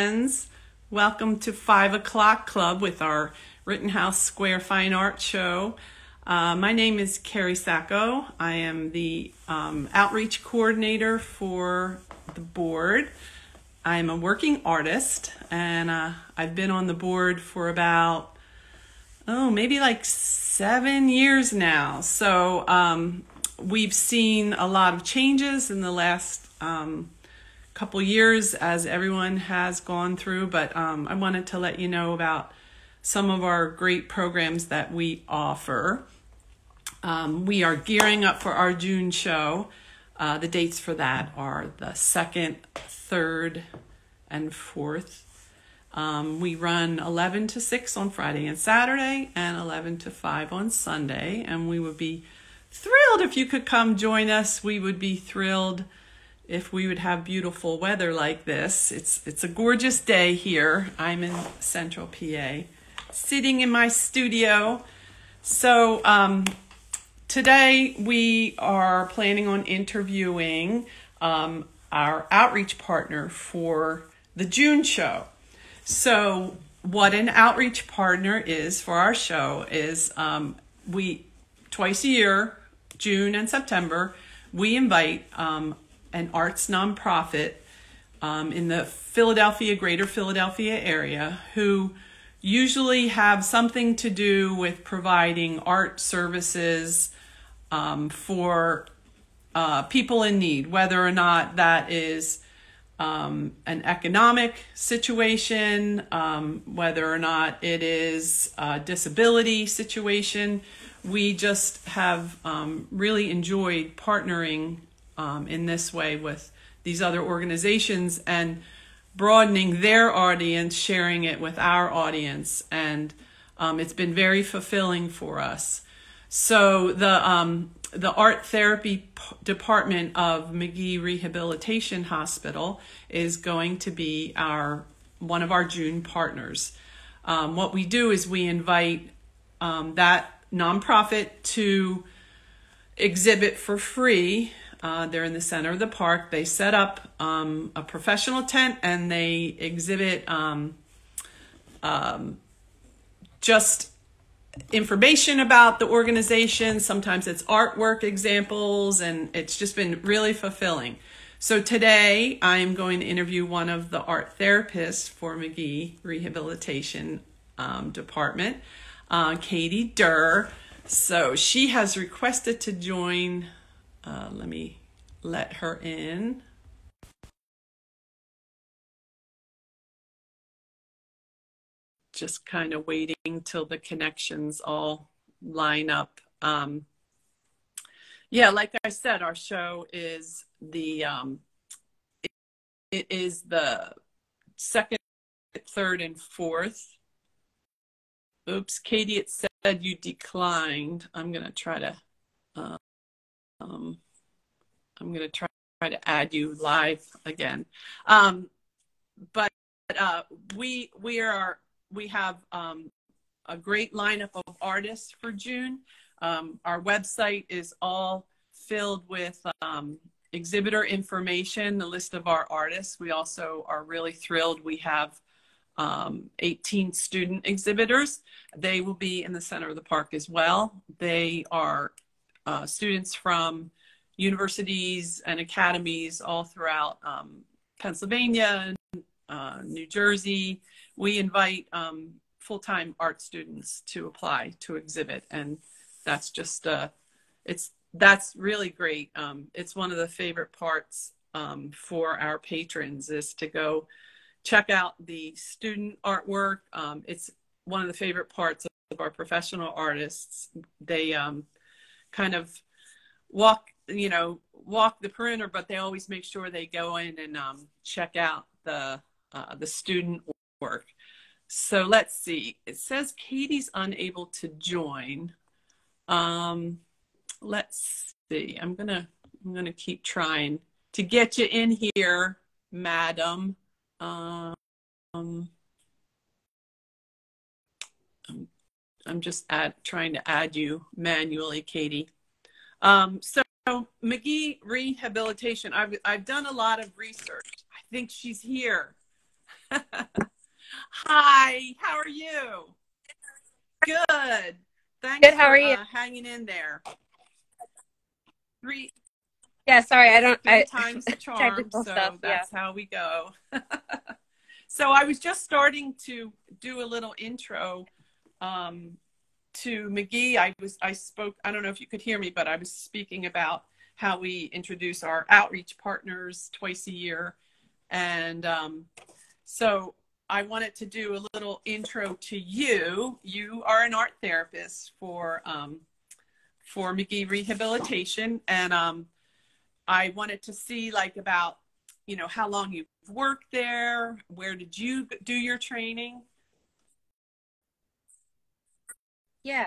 friends. Welcome to 5 o'clock Club with our Rittenhouse Square Fine Art Show. My name is Kerry Sacco. I am the outreach coordinator for the board. I'm a working artist, and I've been on the board for about, maybe like 7 years now. So we've seen a lot of changes in the last couple years as everyone has gone through, but I wanted to let you know about some of our great programs that we offer. We are gearing up for our June show. The dates for that are the 2nd, 3rd, and 4th. We run 11 to 6 on Friday and Saturday and 11 to 5 on Sunday, and we would be thrilled if you could come join us. We would be thrilled if we would have beautiful weather like this. It's a gorgeous day here. I'm in Central PA, sitting in my studio. So today we are planning on interviewing our outreach partner for the June show. So what an outreach partner is for our show is we twice a year, June and September, we invite an arts nonprofit in the greater Philadelphia area who usually have something to do with providing art services for people in need, whether or not that is an economic situation, whether or not it is a disability situation. We just have really enjoyed partnering in this way with these other organizations and broadening their audience, sharing it with our audience, and it's been very fulfilling for us. So the Art Therapy Department of Magee Rehabilitation Hospital is going to be one of our June partners. What we do is we invite that nonprofit to exhibit for free. They're in the center of the park. They set up a professional tent and they exhibit just information about the organization. Sometimes it's artwork examples, and it's just been really fulfilling. So today I'm going to interview one of the art therapists for Magee Rehabilitation Department, Katie Durr. So she has requested to join. Let me let her in. Just kind of waiting till the connections all line up. Yeah, like I said, our show is it is the 2nd, 3rd, and 4th. Oops, Katie, it said you declined. I'm gonna try to add you live again. But we have a great lineup of artists for June. Our website is all filled with exhibitor information, the list of our artists. We also are really thrilled. We have 18 student exhibitors. They will be in the center of the park as well. They are students from universities and academies all throughout Pennsylvania, New Jersey. We invite full-time art students to apply to exhibit, and that's just that's really great. It's one of the favorite parts for our patrons is to go check out the student artwork. It's one of the favorite parts of our professional artists. They kind of walk the perimeter, but they always make sure they go in and check out the student work. So let's see. It says Katie's unable to join. Let's see. I'm gonna keep trying to get you in here, madam. I'm just trying to add you manually, Katie. So Magee Rehabilitation. I've done a lot of research. I think she's here. Hi, how are you? Good. Thanks Good, how are for you? hanging in there. Three, Yeah, sorry, three times the charm, technical stuff, so yeah. that's how we go. So I was just starting to do a little intro um, to Magee. I spoke, I don't know if you could hear me, but I was speaking about how we introduce our outreach partners twice a year. And so I wanted to do a little intro to you. You are an art therapist for Magee Rehabilitation, and I wanted to see like about how long you've worked there. Where did you do your training? Yeah.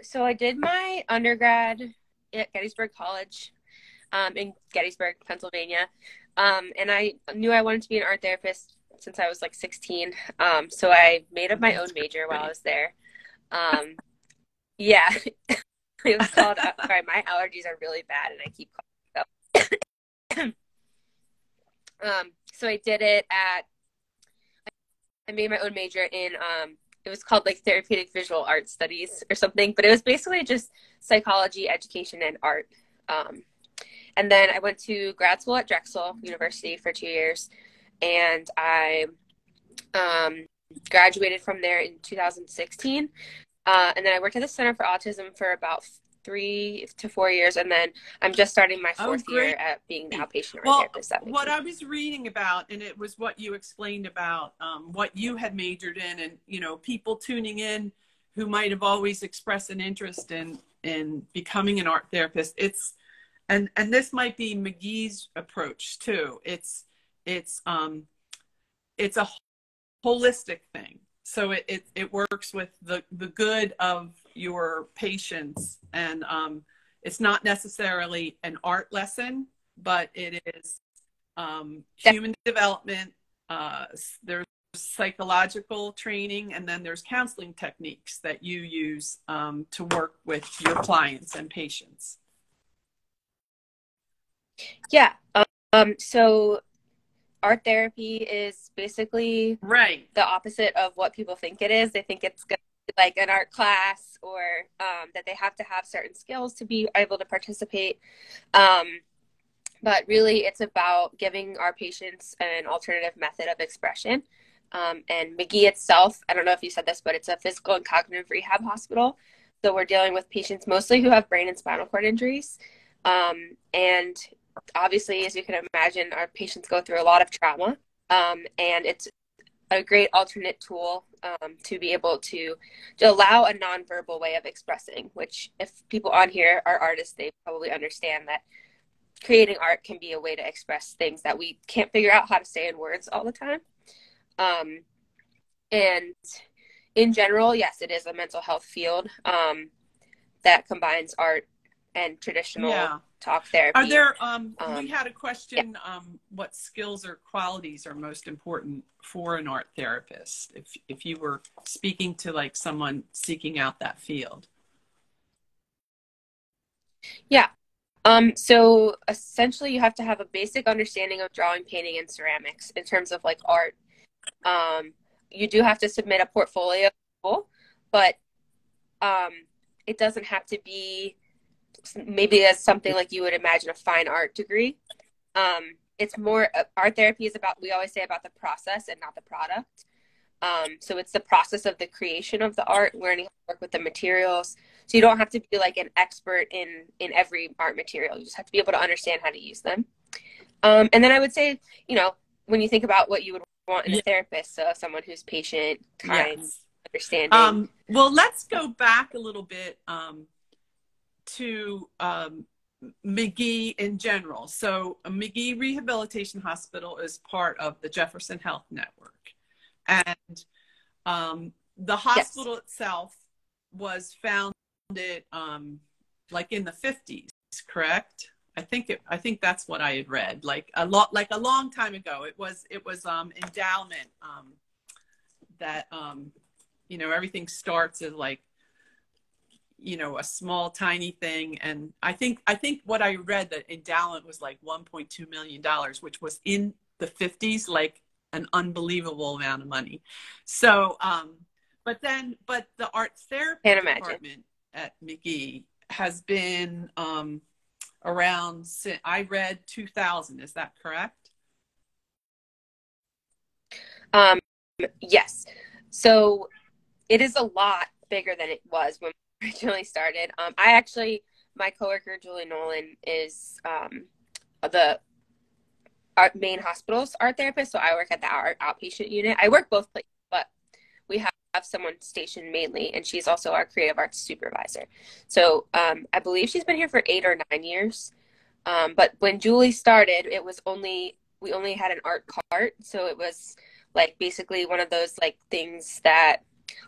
So I did my undergrad at Gettysburg College, in Gettysburg, Pennsylvania. And I knew I wanted to be an art therapist since I was like 16. So I made up my own That's major while I great. was there. Um, yeah, it was called, sorry, my allergies are really bad and I keep coughing. So I did it at I made my own major in it was called like therapeutic visual art studies or something, but it was basically just psychology, education, and art. Um, and then I went to grad school at Drexel University for 2 years, and I um, graduated from there in 2016. And then I worked at the Center for Autism for about 3 to 4 years, and then I'm just starting my Oh, fourth year great. at being the outpatient art Well, therapist at what Magee. I was reading about, and it was what you explained about what you had majored in, and people tuning in who might have always expressed an interest in becoming an art therapist. And this might be Magee's approach too. It's a holistic thing. So it works with the good of your patients, and it's not necessarily an art lesson, but it is human development. There's psychological training, and then there's counseling techniques that you use to work with your clients and patients. Yeah. So art therapy is basically Right. the opposite of what people think it is. They think it's going to be like an art class, or that they have to have certain skills to be able to participate. Um, but really, it's about giving our patients an alternative method of expression. And Magee itself, I don't know if you said this, but it's a physical and cognitive rehab hospital. So we're dealing with patients mostly who have brain and spinal cord injuries. And obviously, as you can imagine, our patients go through a lot of trauma. And it's a great alternate tool to be able to allow a nonverbal way of expressing, which if people on here are artists, they probably understand that creating art can be a way to express things that we can't figure out how to say in words all the time. Um, and in general, yes, it is a mental health field that combines art and traditional Yeah. talk Are therapy. there, we Um, had a yeah, question, what skills or qualities are most important for an art therapist? If you were speaking to like someone seeking out that field. yeah. So essentially, you have to have a basic understanding of drawing, painting, and ceramics in terms of like art. Um, you do have to submit a portfolio, but um, it doesn't have to be maybe as something like you would imagine a fine art degree. It's more art therapy is about, we always say, about the process and not the product. So it's the process of the creation of the art, learning how to work with the materials. So you don't have to be like an expert in every art material. You just have to be able to understand how to use them. And then I would say, you know, when you think about what you would want in a Yeah. therapist, so someone who's patient, kind, Yes. understanding. Well, let's Yeah. go back a little bit to Magee in general. So Magee Rehabilitation Hospital is part of the Jefferson Health Network. And the Yes. hospital itself was founded like in the 50s, correct? I think that's what I had read. Like a long time ago. It was endowment that everything starts as like a small tiny thing. And I think what I read, that endowment was like $1.2 million, which was in the 50s, like an unbelievable amount of money. So, but the art therapy Can't imagine. department at Magee has been around, I read 2000. Is that correct? Yes. So it is a lot bigger than it was when we originally started. My coworker, Julie Nolan, is the main hospital's art therapist. So I work at the outpatient unit. I work both places, but we have someone stationed mainly, and she's also our creative arts supervisor. So I believe she's been here for 8 or 9 years. But when Julie started, we only had an art cart. So it was like basically one of those like things that,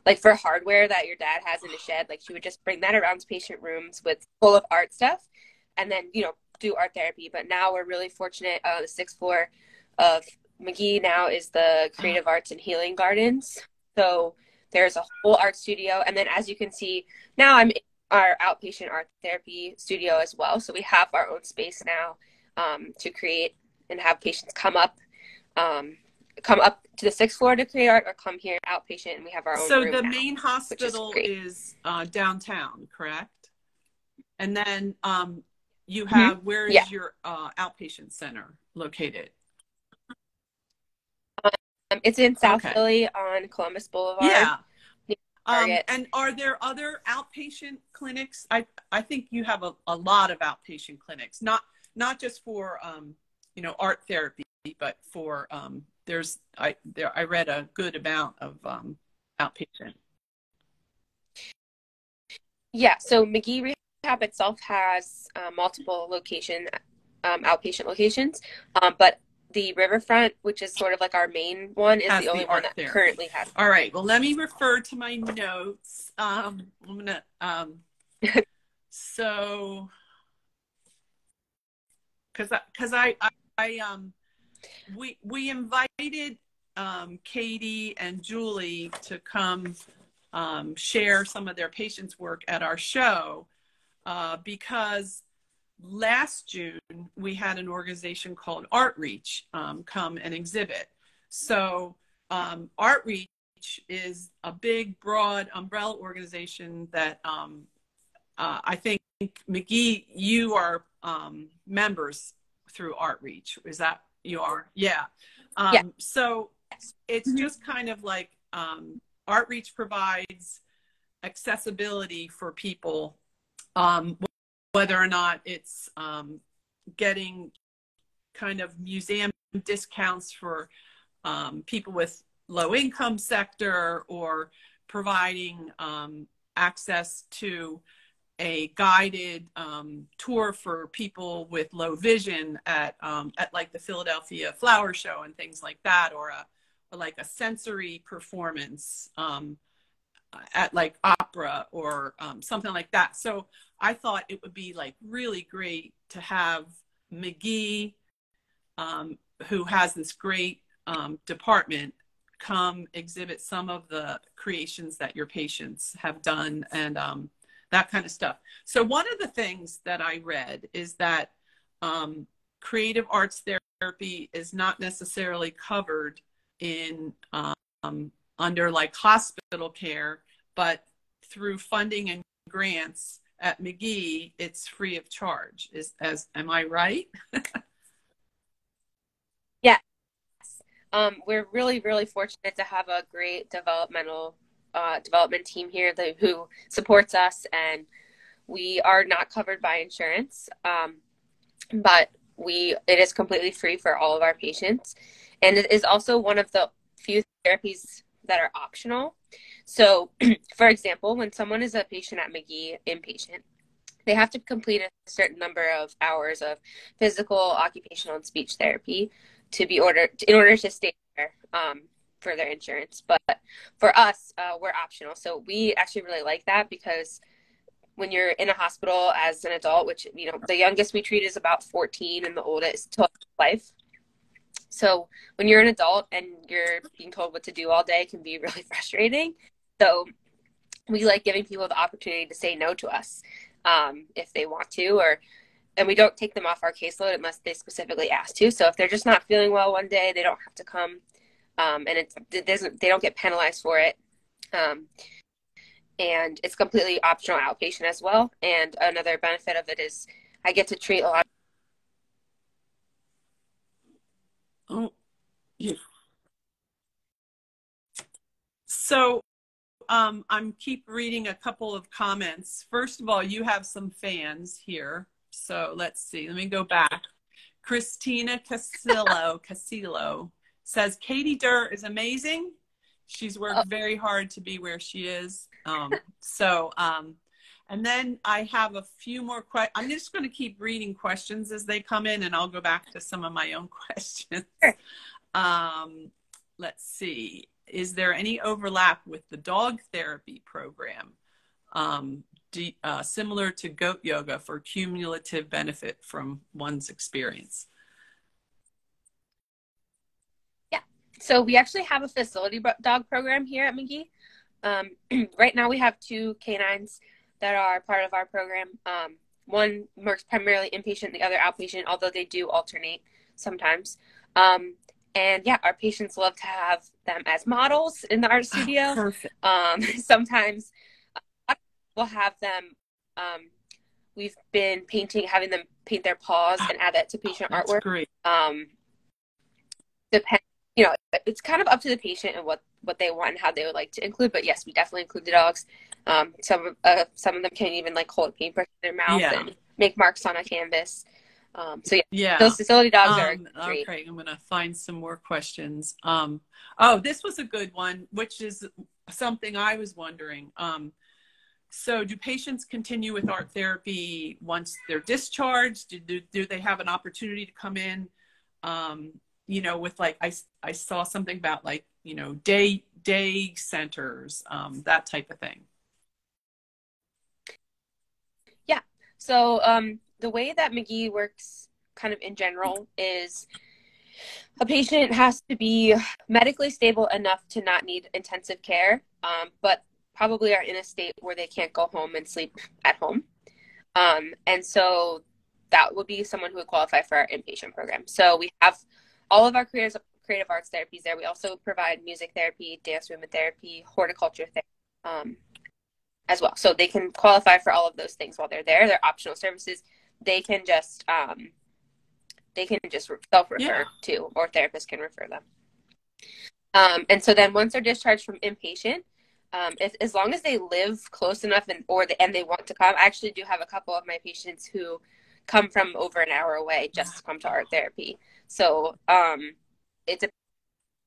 like for hardware that your dad has in a shed, like she would just bring that around to patient rooms full of art stuff, and then, do art therapy. But now we're really fortunate. The 6th floor of Magee now is the Creative Arts and Healing Gardens. So there's a whole art studio. And then as you can see, now I'm in our outpatient art therapy studio as well. So we have our own space now to create and have patients come up to the 6th floor to create art, or come here outpatient, and we have our own room. So the now, main hospital is downtown, correct? And then you have, where is your outpatient center located? It's in South Philly on Columbus Boulevard. Yeah. And are there other outpatient clinics? I think you have a lot of outpatient clinics, not just for art therapy, but for I read a good amount of outpatient. Yeah. So Magee Rehab itself has multiple outpatient locations, but the Riverfront, which is sort of like our main one, is the only one that currently has. All right. Well, let me refer to my notes. I'm gonna so because we invited Katie and Julie to come share some of their patients' work at our show because last June we had an organization called Artreach come and exhibit. So Artreach is a big, broad umbrella organization that I think, Magee, you are members through Artreach. Is that you are? Yeah. Yeah. So it's just kind of like Artreach provides accessibility for people, whether or not it's getting kind of museum discounts for people with low income sector, or providing access to a guided tour for people with low vision at like the Philadelphia Flower Show and things like that, or like a sensory performance at like opera or something like that. So I thought it would be like really great to have Magee, who has this great department, come exhibit some of the creations that your patients have done, and that kind of stuff. So one of the things that I read is that creative arts therapy is not necessarily covered in under like hospital care, but through funding and grants at Magee, it's free of charge. Am I right? Yes. We're really, really fortunate to have a great development team here who supports us, and we are not covered by insurance, but it is completely free for all of our patients, and it is also one of the few therapies that are optional. So for example, when someone is a patient at Magee, inpatient, they have to complete a certain number of hours of physical, occupational, and speech therapy in order to stay there for their insurance. But for us, we're optional. So we actually really like that, because when you're in a hospital as an adult, which, the youngest we treat is about 14 and the oldest till life. So when you're an adult and you're being told what to do all day, it can be really frustrating. So we like giving people the opportunity to say no to us if they want to, and we don't take them off our caseload unless they specifically ask to. So if they're just not feeling well one day, they don't have to come. and they don't get penalized for it. And it's completely optional outpatient as well. And another benefit of it is I get to treat a lot. Oh, yeah. So I'm keep reading a couple of comments. First of all, you have some fans here. So let's see. Let me go back. Christina Casillo says, Katie Durr is amazing. She's worked very hard to be where she is. And then I have a few more questions. I'm just going to keep reading questions as they come in, and I'll go back to some of my own questions. Let's see. Is there any overlap with the dog therapy program? Similar to goat yoga for cumulative benefit from one's experience? Yeah. So we actually have a facility dog program here at Magee. Right now we have 2 canines that are part of our program. One works primarily inpatient, the other outpatient, although they do alternate sometimes. And yeah, our patients love to have them as models in the art studio. Perfect. Sometimes we'll have them, we've been having them paint their paws and add that to patient That's artwork. Great. It's kind of up to the patient and what they want and how they would like to include. But yes, we definitely include the dogs. Some of them can even like hold paintbrush in their mouth and make marks on a canvas. Those facility dogs are great. Okay, I'm going to find some more questions. This was a good one, which is something I was wondering. So do patients continue with art therapy once they're discharged? Do they have an opportunity to come in, with like, I saw something about like, day centers, that type of thing. Yeah. So the way that Magee works kind of in general is a patient has to be medically stable enough to not need intensive care, but probably are in a state where they can't go home and sleep at home. And so that would be someone who would qualify for our inpatient program. So we have all of our creative arts therapies there. We also provide music therapy, dance movement therapy, horticulture therapy as well. So they can qualify for all of those things while they're there. They're optional services. They can just self-refer to, or therapists can refer them. And so then once they're discharged from inpatient, as long as they live close enough and they want to come, I actually do have a couple of my patients who come from over an hour away just to come to art therapy. So it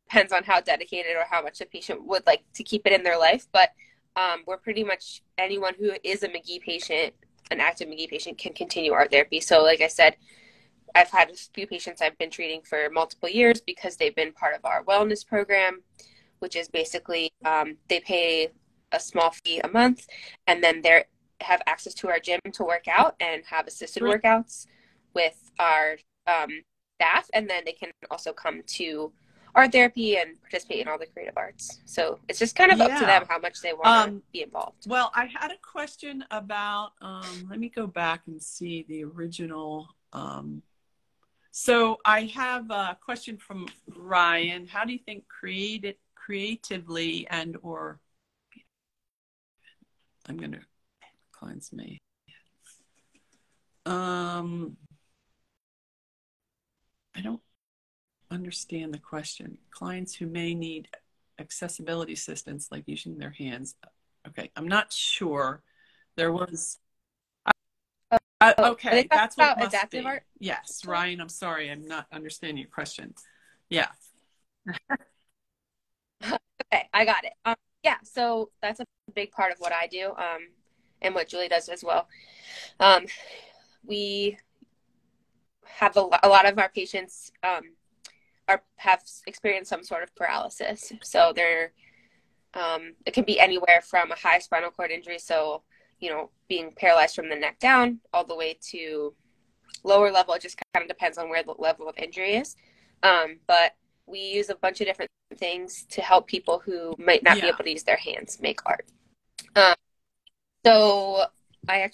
depends on how dedicated or how much the patient would like to keep it in their life. But we're pretty much anyone who is a Magee patient, an active Magee patient, can continue art therapy. So like I said, I've had a few patients I've been treating for multiple years because they've been part of our wellness program, which is basically they pay a small fee a month, and then they have access to our gym to work out and have assisted workouts with our staff, and then they can also come to art therapy and participate in all the creative arts. So it's just kind of up to them how much they want to be involved. Well, I had a question about, let me go back and see the original. So I have a question from Ryan. How do you think creatively and or I'm going to clients may I don't understand the question. Clients who may need accessibility assistance, like using their hands. Okay, I'm not sure. There was. Okay, that's what it must be. Art? Yes, Ryan. I'm sorry, I'm not understanding your question. Yeah. Okay, I got it. Yeah, so that's a big part of what I do, and what Julie does as well. We have a lot of our patients have experienced some sort of paralysis. So they're it can be anywhere from a high spinal cord injury, so being paralyzed from the neck down, all the way to lower level. It just kind of depends on where the level of injury is. But we use a bunch of different things to help people who might not be able to use their hands make art. So I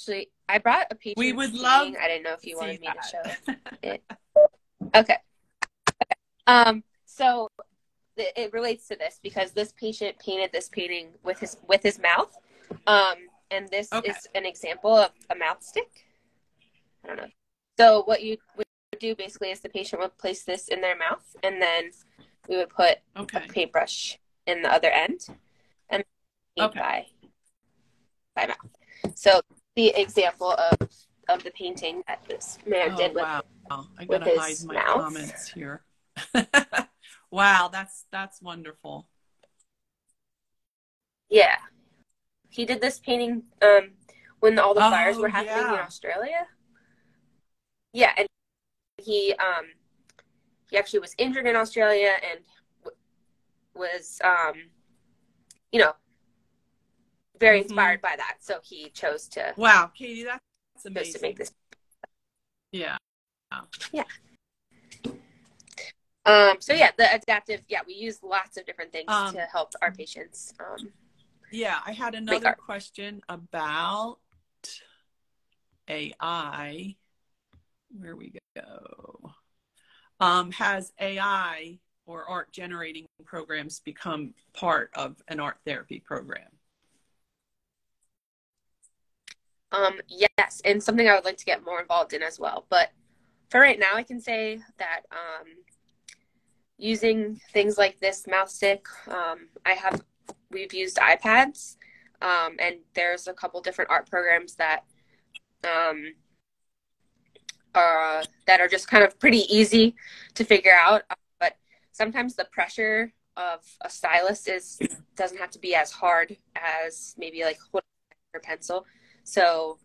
brought a patient. We would love. I didn't know if you wanted me to show it. Okay. So it relates to this because this patient painted this painting with his mouth. And this is an example of a mouth stick. I don't know. So what you would do basically is the patient would place this in their mouth, and then we would put a paintbrush in the other end and paint by mouth. So the example of the painting that this man did with, I gotta hide my comments here. Wow, that's wonderful. Yeah. He did this painting when all the fires were happening in Australia. Yeah, and he actually was injured in Australia and was very inspired by that. So he chose to Katie, that's amazing. To make this. Yeah. Yeah. So yeah, the adaptive, we use lots of different things to help our patients. I had another question about AI. Where we go. Has AI or art generating programs become part of an art therapy program? Yes, and something I would like to get more involved in as well. But for right now, I can say that using things like this mouth stick, we've used iPads, and there's a couple different art programs that are just kind of pretty easy to figure out. But sometimes the pressure of a stylus doesn't have to be as hard as maybe like a pencil. So,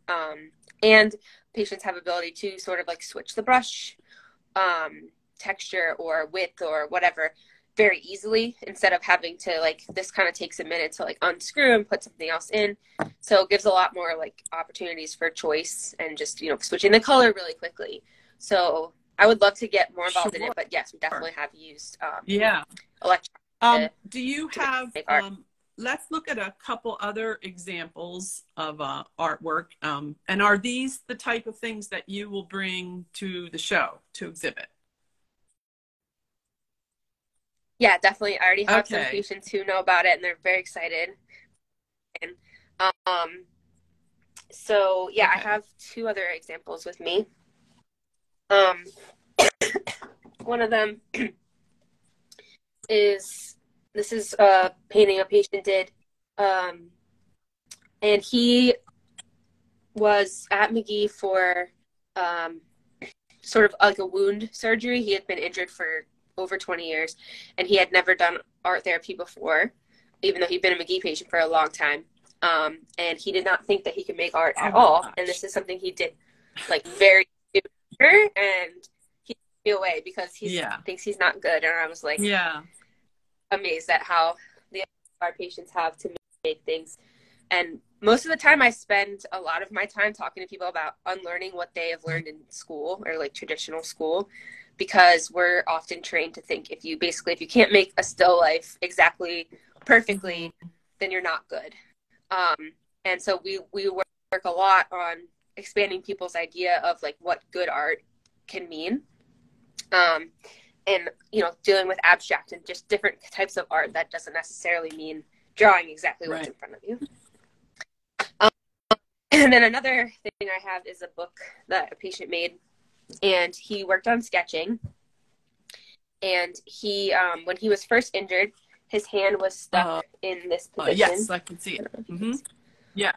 and patients have ability to sort of like switch the brush texture or width or whatever very easily instead of having to like, this kind of takes a minute to like unscrew and put something else in. So it gives a lot more like opportunities for choice and just, switching the color really quickly. So I would love to get more involved in it, but yes, we definitely have used electronic. Do you have let's look at a couple other examples of artwork. And are these the type of things that you will bring to the show to exhibit? Yeah, definitely. I already have some patients who know about it and they're very excited. And I have two other examples with me. One of them is a painting a patient did, and he was at Magee for sort of like a wound surgery. He had been injured for over 20 years, and he had never done art therapy before, even though he'd been a Magee patient for a long time. And he did not think that he could make art at all. And this is something he did like very good, and he took me away because he thinks he's not good. And I was like, amazed at how our patients have to make things. And most of the time I spend a lot of my time talking to people about unlearning what they have learned in school or like traditional school, because we're often trained to think if you can't make a still life exactly perfectly, then you're not good. And so we work a lot on expanding people's idea of like what good art can mean. And, dealing with abstract and just different types of art that doesn't necessarily mean drawing exactly what's in front of you. And then another thing I have is a book that a patient made, and he worked on sketching. And he, when he was first injured, his hand was stuck in this position. Yes, I can see it. Yeah.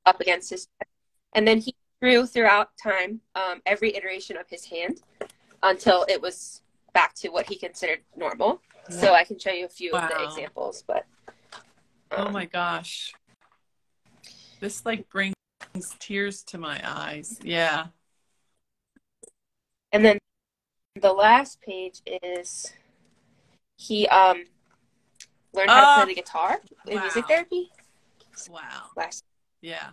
Up against his chest. And then he drew throughout time every iteration of his hand until it was back to what he considered normal. So I can show you a few of the examples. But oh my gosh. This like brings tears to my eyes. Yeah. And then the last page is he learned how to play the guitar in music therapy. Wow. Yeah.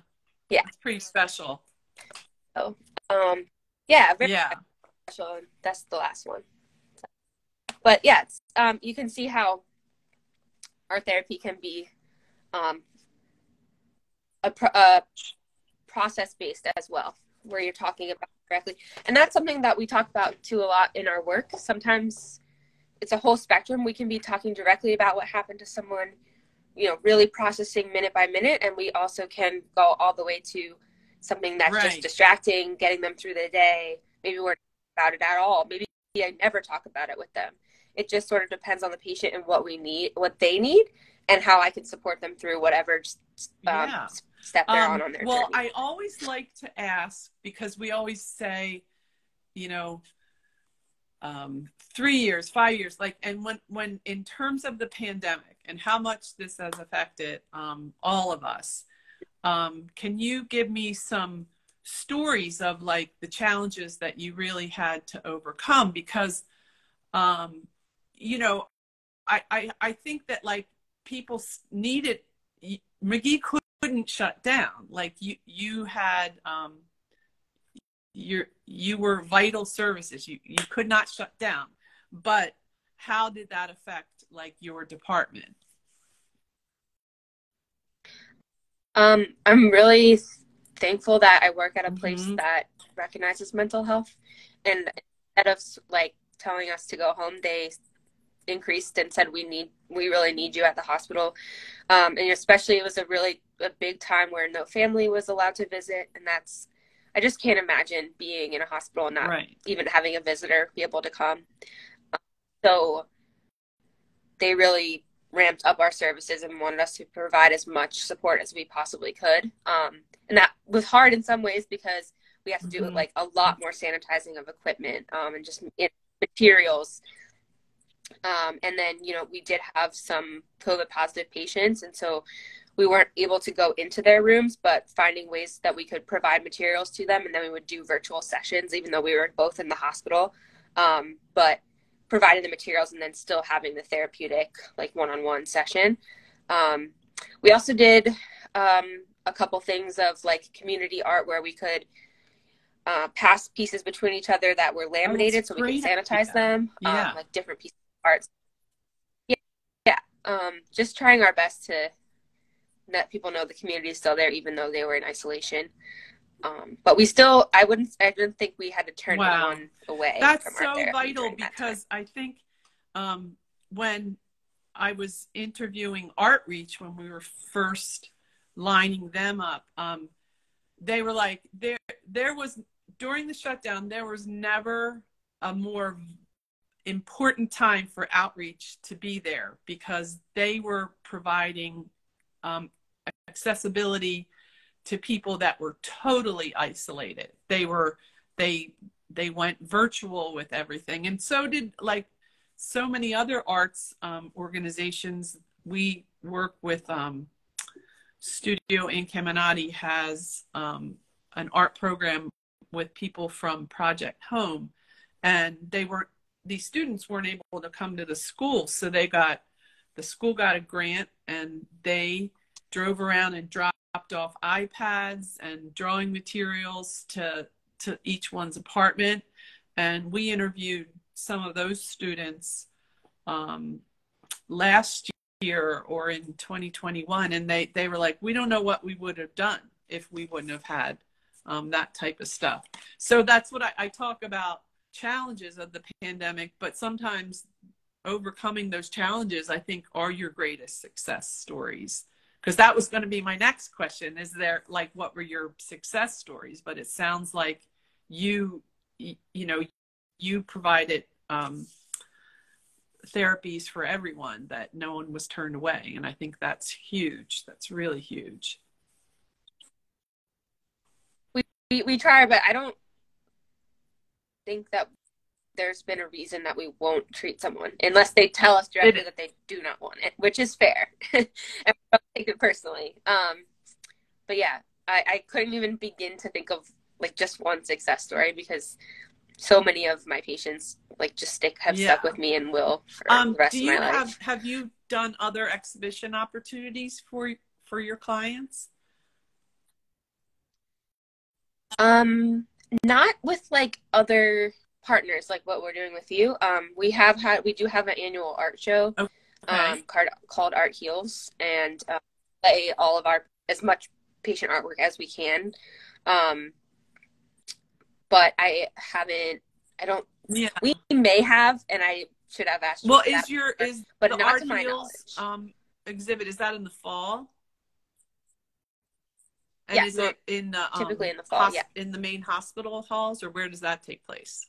It's pretty special. So very special, and that's the last one. But yeah, it's, you can see how art therapy can be a process-based as well, where you're talking about directly. And that's something that we talk about too a lot in our work. Sometimes it's a whole spectrum. We can be talking directly about what happened to someone, you know, really processing minute by minute. And we also can go all the way to something that's just distracting, getting them through the day. Maybe we're not about it at all. Maybe I never talk about it with them. It just sort of depends on the patient and what we need, what they need, and how I can support them through whatever step they're on their well, journey. I always like to ask, because we always say, you know, 3 years, 5 years, like, and when in terms of the pandemic and how much this has affected all of us, can you give me some stories of like the challenges that you really had to overcome? Because you know, I think that like people needed, Magee couldn't shut down. Like you had you were vital services. You could not shut down. But how did that affect like your department? I'm really thankful that I work at a place that recognizes mental health, and instead of like telling us to go home, they increased and said we really need you at the hospital. And especially it was a big time where no family was allowed to visit, and I just can't imagine being in a hospital and not even having a visitor be able to come. So they really ramped up our services and wanted us to provide as much support as we possibly could. And that was hard in some ways because we have to do like a lot more sanitizing of equipment and just materials. And then, you know, we did have some COVID positive patients, and so we weren't able to go into their rooms, but finding ways that we could provide materials to them. And then we would do virtual sessions, even though we were both in the hospital, but providing the materials and then still having the therapeutic, like one-on-one session. We also did a couple things of like community art where we could pass pieces between each other that were laminated so we could sanitize them, like different pieces of art. Just trying our best to let people know the community is still there, even though they were in isolation. But I didn't think we had to turn anyone away. That's from so vital, because I think when I was interviewing Artreach, when we were first lining them up, they were like, there was, during the shutdown, there was never a more important time for outreach to be there, because they were providing accessibility to people that were totally isolated. They went virtual with everything, and so did like so many other arts organizations. We work with Studio in Caminati has an art program with people from Project Home, and these students weren't able to come to the school, so the school got a grant, and they drove around and dropped off iPads and drawing materials to each one's apartment. And we interviewed some of those students last year or in 2021, and they were like, we don't know what we would have done if we wouldn't have had that type of stuff. So that's what I talk about, challenges of the pandemic, but sometimes overcoming those challenges, I think, are your greatest success stories. Because that was going to be my next question. Is there, like, what were your success stories? But it sounds like you provided therapies for everyone, that no one was turned away. And I think that's huge. That's really huge. We try, but I don't think that there's been a reason that we won't treat someone unless they tell us directly that they do not want it, which is fair. And we don't take it personally. But yeah, I couldn't even begin to think of like just one success story, because so many of my patients like just have stuck with me and will for the rest of my life. Have you done other exhibition opportunities for your clients? Not with like other partners like what we're doing with you. We do have an annual art show called Art Heals, and play all of as much patient artwork as we can. But we may have, and I should have asked you Well, for that before, is but the not Art to my Heals knowledge. exhibit, is that in the fall? And Yes, is it in the typically in the fall. Yeah. in the main hospital halls, or where does that take place?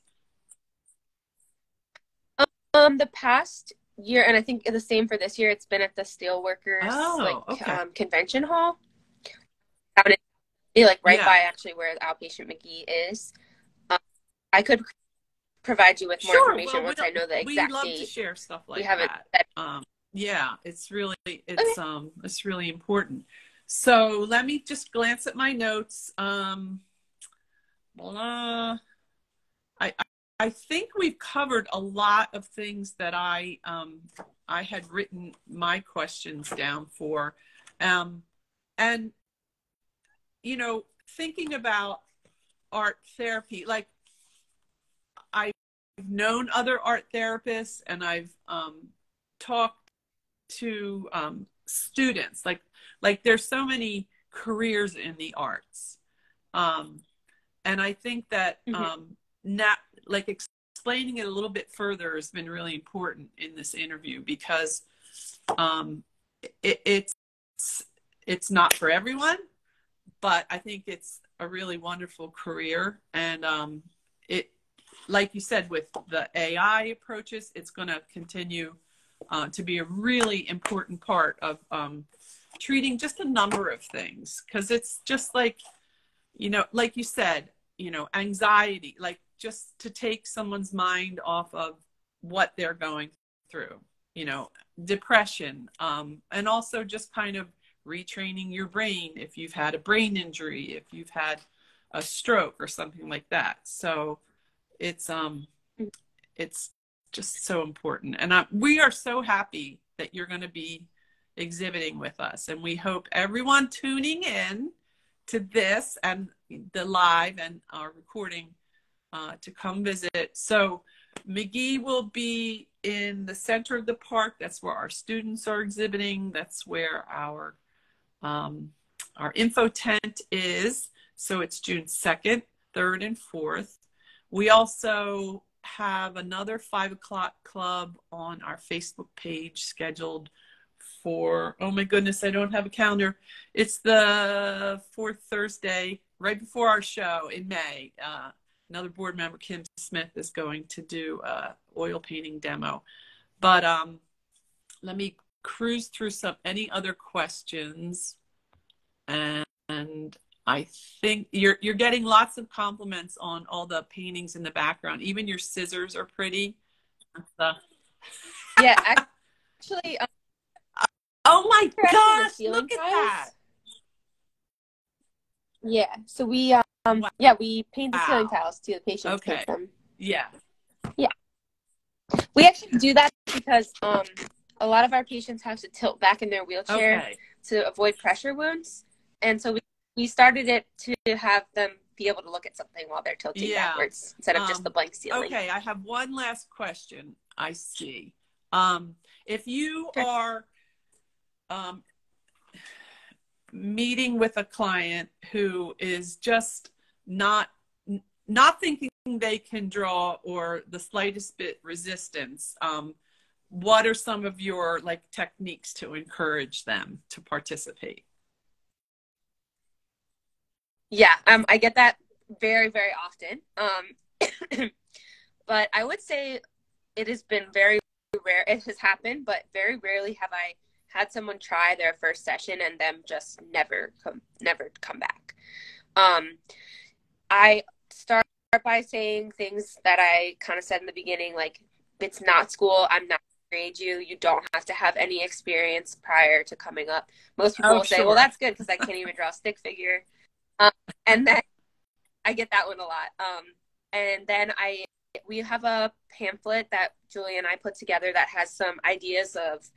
The past year, and I think the same for this year, it's been at the Steelworkers Oh, okay. Convention Hall, down in, like right Yeah. by actually where the outpatient Magee is. I could provide you with more Sure. information Well, once I know the we exact love to date. share stuff We like haven't that. said. Yeah, it's really Okay. it's really important. So let me just glance at my notes. Blah. I I think we've covered a lot of things that I had written my questions down for, and you know, thinking about art therapy, like I've known other art therapists, and I've talked to students. Like there's so many careers in the arts, and I think that not like explaining it a little bit further has been really important in this interview, because it's not for everyone, but I think it's a really wonderful career. And it, like you said, with the AI approaches, it's going to continue to be a really important part of treating just a number of things. Because it's just like, you know, like you said, you know, anxiety, like just to take someone's mind off of what they're going through, you know, depression, and also just kind of retraining your brain if you've had a brain injury, if you've had a stroke or something like that. So it's just so important. And we are so happy that you're going to be exhibiting with us. And we hope everyone tuning in to this and the live and our recording to come visit. So Magee will be in the center of the park. That's where our students are exhibiting. That's where our info tent is. So it's June 2nd, 3rd, and 4th. We also have another 5 o'clock club on our Facebook page scheduled for, oh my goodness, I don't have a calendar. It's the 4th Thursday, right before our show in May. Another board member, Kim Smith, is going to do a oil painting demo. But let me cruise through any other questions. And I think you're getting lots of compliments on all the paintings in the background. Even your scissors are pretty. Yeah, actually. Oh my gosh! Look at that. Yeah. So we wow. Yeah, we paint the ceiling tiles too. The patients paint them. Yeah. Yeah. We actually do that because a lot of our patients have to tilt back in their wheelchair to avoid pressure wounds, and so we started it to have them be able to look at something while they're tilting backwards instead of just the blank ceiling. Okay, I have one last question. I see. If you are meeting with a client who is just not thinking they can draw or the slightest bit resistance, what are some of your like techniques to encourage them to participate? Yeah, I get that very, very often. But I would say it has been very rare. It has happened, but very rarely have I had someone try their first session and them just never come back. I start by saying things that I kind of said in the beginning, like, it's not school. I'm not going to grade you. You don't have to have any experience prior to coming up. Most people will say, well, that's good because I can't even draw a stick figure. And then I get that one a lot. And then we have a pamphlet that Julie and I put together that has some ideas of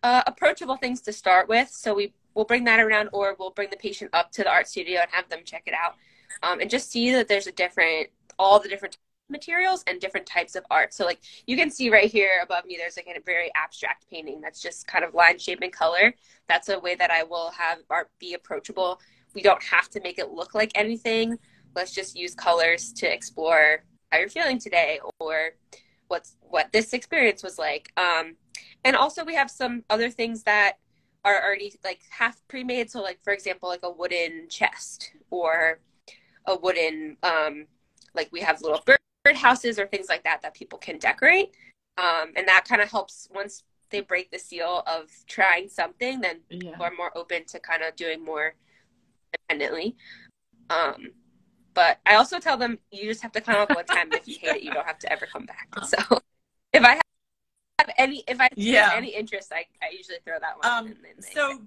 approachable things to start with. So we'll bring that around, or we'll bring the patient up to the art studio and have them check it out, and just see that there's all the different materials and different types of art. So like you can see right here above me, there's like a very abstract painting that's just kind of line, shape, and color. That's a way that I will have art be approachable. We don't have to make it look like anything. Let's just use colors to explore how you're feeling today, or what this experience was like. And also we have some other things that are already like half pre-made. So like, for example, like a wooden chest or a wooden, like we have little bird houses or things like that that people can decorate. And that kind of helps once they break the seal of trying something, then people are more open to kind of doing more independently. But I also tell them you just have to come up one time, and if you hate it, you don't have to ever come back. So if I have any interest, I usually throw that one in. So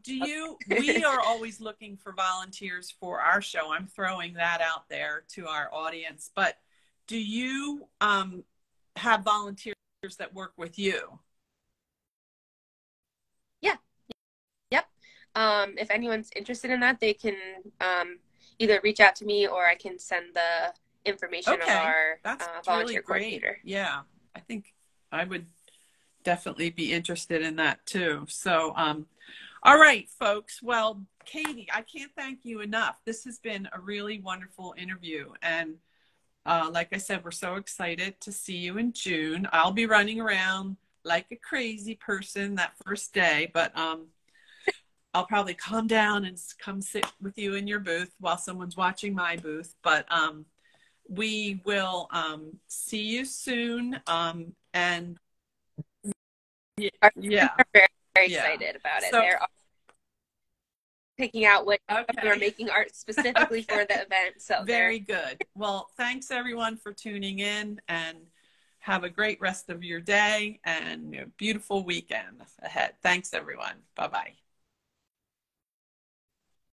we are always looking for volunteers for our show. I'm throwing that out there to our audience, but do you have volunteers that work with you? Yeah. Yep. If anyone's interested in that, they can either reach out to me or I can send the information of our volunteer coordinator. Yeah, I think I would definitely be interested in that too. So, all right, folks. Well, Katie, I can't thank you enough. This has been a really wonderful interview. And like I said, we're so excited to see you in June. I'll be running around like a crazy person that first day, but I'll probably calm down and come sit with you in your booth while someone's watching my booth. But we will see you soon. And yeah, are very, very excited about it. So, they're picking out what we're making art specifically for the event. So very good. Well, thanks everyone for tuning in, and have a great rest of your day and a beautiful weekend ahead. Thanks everyone. Bye-bye.